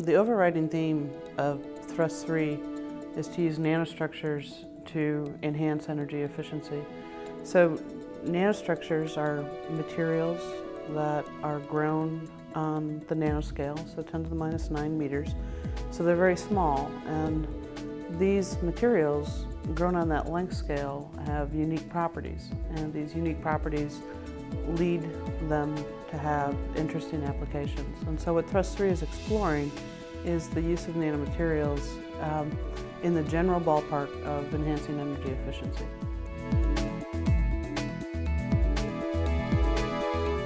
The overriding theme of Thrust 3 is to use nanostructures to enhance energy efficiency. So nanostructures are materials that are grown on the nanoscale, so 10 to the minus 9 meters. So they're very small, and these materials grown on that length scale have unique properties, and these unique properties lead them to have interesting applications. And so what Thrust 3 is exploring is the use of nanomaterials in the general ballpark of enhancing energy efficiency.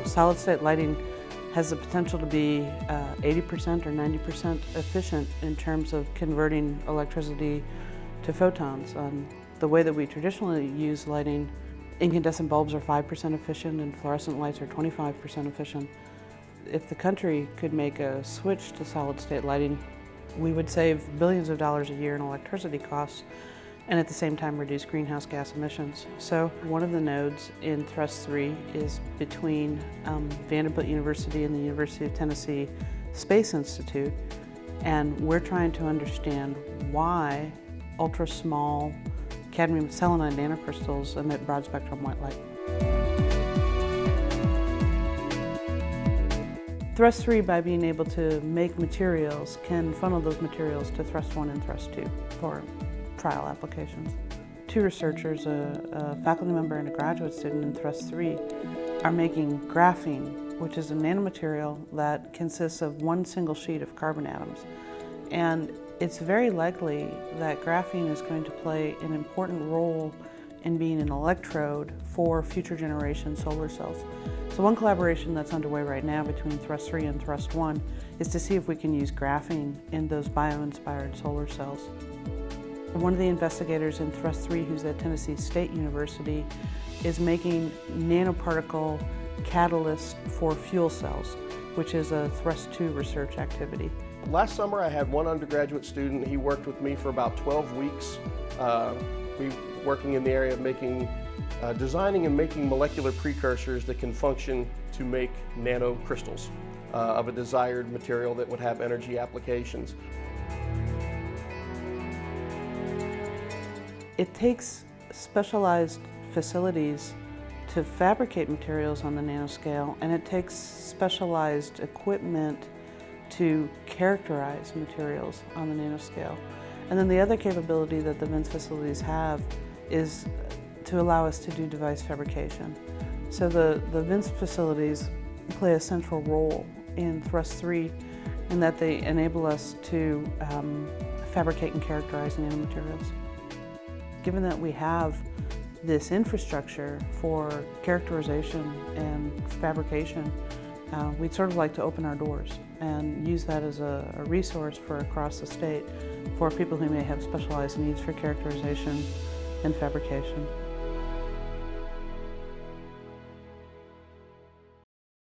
Solid-state lighting has the potential to be 80% or 90% efficient in terms of converting electricity to photons. The way that we traditionally use lighting, incandescent bulbs are 5% efficient and fluorescent lights are 25% efficient. If the country could make a switch to solid-state lighting, we would save billions of dollars a year in electricity costs and at the same time reduce greenhouse gas emissions. So one of the nodes in Thrust 3 is between Vanderbilt University and the University of Tennessee Space Institute, and we're trying to understand why ultra-small cadmium selenide nanocrystals emit broad-spectrum white light. Thrust 3, by being able to make materials, can funnel those materials to Thrust 1 and Thrust 2 for trial applications. Two researchers, a faculty member and a graduate student in Thrust 3, are making graphene, which is a nanomaterial that consists of one single sheet of carbon atoms. And it's very likely that graphene is going to play an important role in being an electrode for future generation solar cells. So one collaboration that's underway right now between Thrust 3 and Thrust 1 is to see if we can use graphene in those bio-inspired solar cells. One of the investigators in Thrust 3, who's at Tennessee State University, is making nanoparticle catalyst for fuel cells, which is a Thrust 2 research activity. Last summer I had one undergraduate student. He worked with me for about 12 weeks. We were working in the area of designing and making molecular precursors that can function to make nanocrystals of a desired material that would have energy applications. It takes specialized facilities to fabricate materials on the nanoscale, and it takes specialized equipment to characterize materials on the nanoscale. And then the other capability that the VINS facilities have is to allow us to do device fabrication. So the VINS facilities play a central role in Thrust 3 in that they enable us to fabricate and characterize nanomaterials. Given that we have this infrastructure for characterization and fabrication, we'd sort of like to open our doors and use that as a resource for across the state for people who may have specialized needs for characterization and fabrication.